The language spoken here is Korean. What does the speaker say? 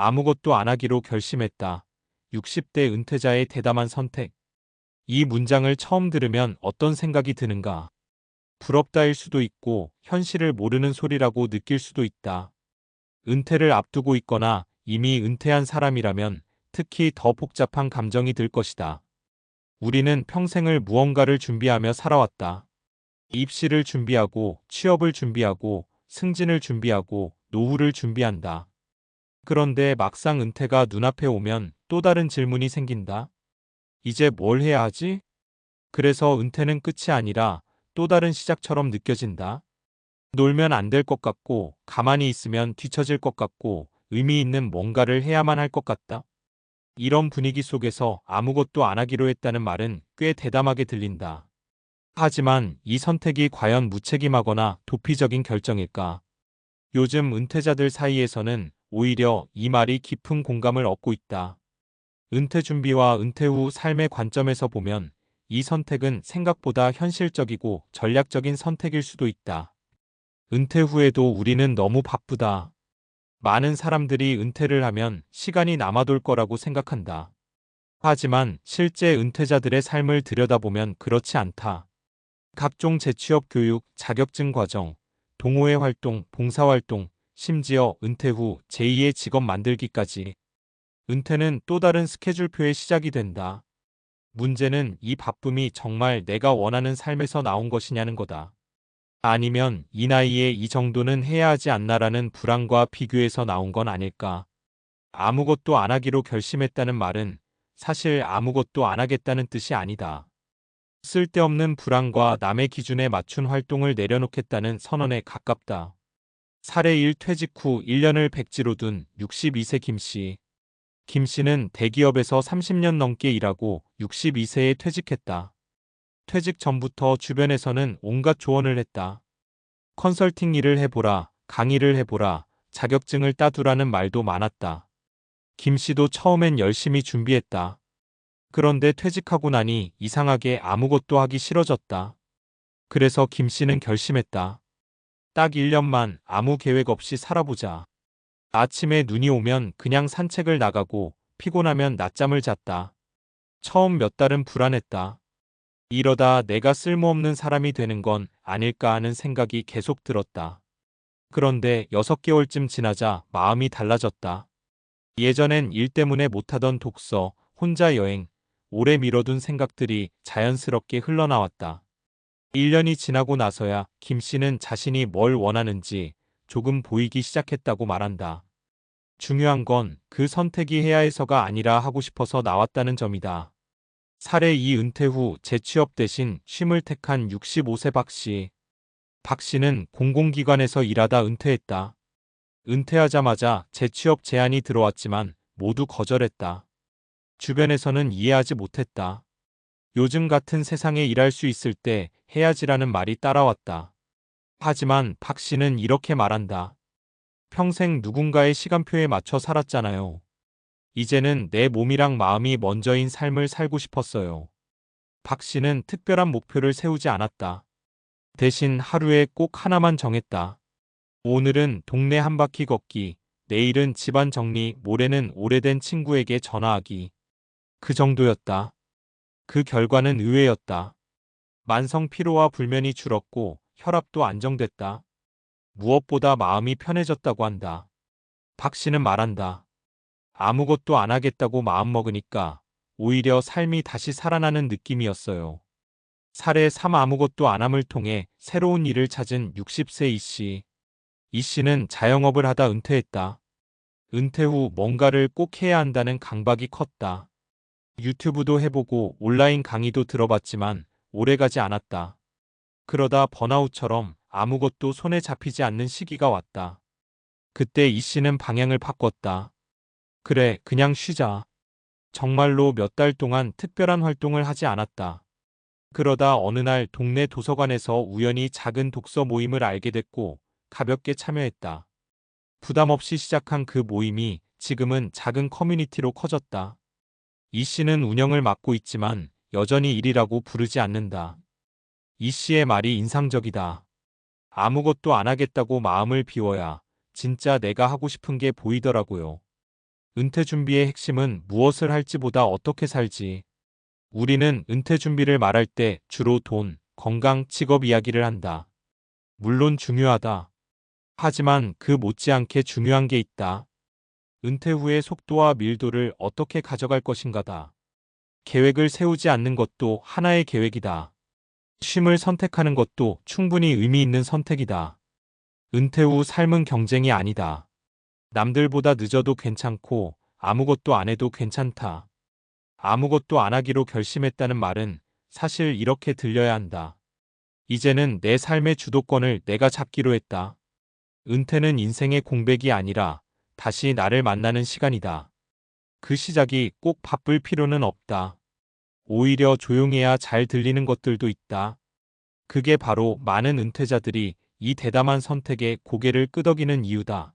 아무것도 안 하기로 결심했다. 60대 은퇴자의 대담한 선택. 이 문장을 처음 들으면 어떤 생각이 드는가? 부럽다일 수도 있고 현실을 모르는 소리라고 느낄 수도 있다. 은퇴를 앞두고 있거나 이미 은퇴한 사람이라면 특히 더 복잡한 감정이 들 것이다. 우리는 평생을 무언가를 준비하며 살아왔다. 입시를 준비하고 취업을 준비하고 승진을 준비하고 노후를 준비한다. 그런데 막상 은퇴가 눈앞에 오면 또 다른 질문이 생긴다. 이제 뭘 해야 하지? 그래서 은퇴는 끝이 아니라 또 다른 시작처럼 느껴진다. 놀면 안 될 것 같고, 가만히 있으면 뒤처질 것 같고, 의미 있는 뭔가를 해야만 할 것 같다. 이런 분위기 속에서 아무것도 안 하기로 했다는 말은 꽤 대담하게 들린다. 하지만 이 선택이 과연 무책임하거나 도피적인 결정일까? 요즘 은퇴자들 사이에서는 오히려 이 말이 깊은 공감을 얻고 있다. 은퇴 준비와 은퇴 후 삶의 관점에서 보면 이 선택은 생각보다 현실적이고 전략적인 선택일 수도 있다. 은퇴 후에도 우리는 너무 바쁘다. 많은 사람들이 은퇴를 하면 시간이 남아돌 거라고 생각한다. 하지만 실제 은퇴자들의 삶을 들여다보면 그렇지 않다. 각종 재취업 교육, 자격증 과정, 동호회 활동, 봉사활동, 심지어 은퇴 후 제2의 직업 만들기까지. 은퇴는 또 다른 스케줄표의 시작이 된다. 문제는 이 바쁨이 정말 내가 원하는 삶에서 나온 것이냐는 거다. 아니면 이 나이에 이 정도는 해야 하지 않나라는 불안과 비교해서 나온 건 아닐까. 아무것도 안 하기로 결심했다는 말은 사실 아무것도 안 하겠다는 뜻이 아니다. 쓸데없는 불안과 남의 기준에 맞춘 활동을 내려놓겠다는 선언에 가깝다. 사례 1 퇴직 후 1년을 백지로 둔 62세 김 씨. 김 씨는 대기업에서 30년 넘게 일하고 62세에 퇴직했다. 퇴직 전부터 주변에서는 온갖 조언을 했다. 컨설팅 일을 해보라, 강의를 해보라, 자격증을 따두라는 말도 많았다. 김 씨도 처음엔 열심히 준비했다. 그런데 퇴직하고 나니 이상하게 아무것도 하기 싫어졌다. 그래서 김 씨는 결심했다. 딱 1년만 아무 계획 없이 살아보자. 아침에 눈이 오면 그냥 산책을 나가고 피곤하면 낮잠을 잤다. 처음 몇 달은 불안했다. 이러다 내가 쓸모없는 사람이 되는 건 아닐까 하는 생각이 계속 들었다. 그런데 6개월쯤 지나자 마음이 달라졌다. 예전엔 일 때문에 못하던 독서, 혼자 여행, 오래 미뤄둔 생각들이 자연스럽게 흘러나왔다. 1년이 지나고 나서야 김 씨는 자신이 뭘 원하는지 조금 보이기 시작했다고 말한다. 중요한 건 그 선택이 해야 해서가 아니라 하고 싶어서 나왔다는 점이다. 사례 2 은퇴 후 재취업 대신 쉼을 택한 65세 박 씨. 박 씨는 공공기관에서 일하다 은퇴했다. 은퇴하자마자 재취업 제안이 들어왔지만 모두 거절했다. 주변에서는 이해하지 못했다. 요즘 같은 세상에 일할 수 있을 때 해야지라는 말이 따라왔다. 하지만 박 씨는 이렇게 말한다. 평생 누군가의 시간표에 맞춰 살았잖아요. 이제는 내 몸이랑 마음이 먼저인 삶을 살고 싶었어요. 박 씨는 특별한 목표를 세우지 않았다. 대신 하루에 꼭 하나만 정했다. 오늘은 동네 한 바퀴 걷기, 내일은 집안 정리, 모레는 오래된 친구에게 전화하기. 그 정도였다. 그 결과는 의외였다. 만성 피로와 불면이 줄었고 혈압도 안정됐다. 무엇보다 마음이 편해졌다고 한다. 박 씨는 말한다. 아무것도 안 하겠다고 마음먹으니까 오히려 삶이 다시 살아나는 느낌이었어요. 사례 3 아무것도 안 함을 통해 새로운 일을 찾은 60세 이 씨. 이 씨는 자영업을 하다 은퇴했다. 은퇴 후 뭔가를 꼭 해야 한다는 강박이 컸다. 유튜브도 해보고 온라인 강의도 들어봤지만 오래가지 않았다. 그러다 번아웃처럼 아무것도 손에 잡히지 않는 시기가 왔다. 그때 이 씨는 방향을 바꿨다. 그래, 그냥 쉬자. 정말로 몇 달 동안 특별한 활동을 하지 않았다. 그러다 어느 날 동네 도서관에서 우연히 작은 독서 모임을 알게 됐고 가볍게 참여했다. 부담 없이 시작한 그 모임이 지금은 작은 커뮤니티로 커졌다. 이 씨는 운영을 맡고 있지만 여전히 일이라고 부르지 않는다. 이 씨의 말이 인상적이다. 아무것도 안 하겠다고 마음을 비워야 진짜 내가 하고 싶은 게 보이더라고요. 은퇴 준비의 핵심은 무엇을 할지보다 어떻게 살지. 우리는 은퇴 준비를 말할 때 주로 돈, 건강, 직업 이야기를 한다. 물론 중요하다. 하지만 그 못지않게 중요한 게 있다. 은퇴 후의 속도와 밀도를 어떻게 가져갈 것인가다. 계획을 세우지 않는 것도 하나의 계획이다. 쉼을 선택하는 것도 충분히 의미 있는 선택이다. 은퇴 후 삶은 경쟁이 아니다. 남들보다 늦어도 괜찮고 아무것도 안 해도 괜찮다. 아무것도 안 하기로 결심했다는 말은 사실 이렇게 들려야 한다. 이제는 내 삶의 주도권을 내가 잡기로 했다. 은퇴는 인생의 공백이 아니라 다시 나를 만나는 시간이다. 그 시작이 꼭 바쁠 필요는 없다. 오히려 조용해야 잘 들리는 것들도 있다. 그게 바로 많은 은퇴자들이 이 대담한 선택에 고개를 끄덕이는 이유다.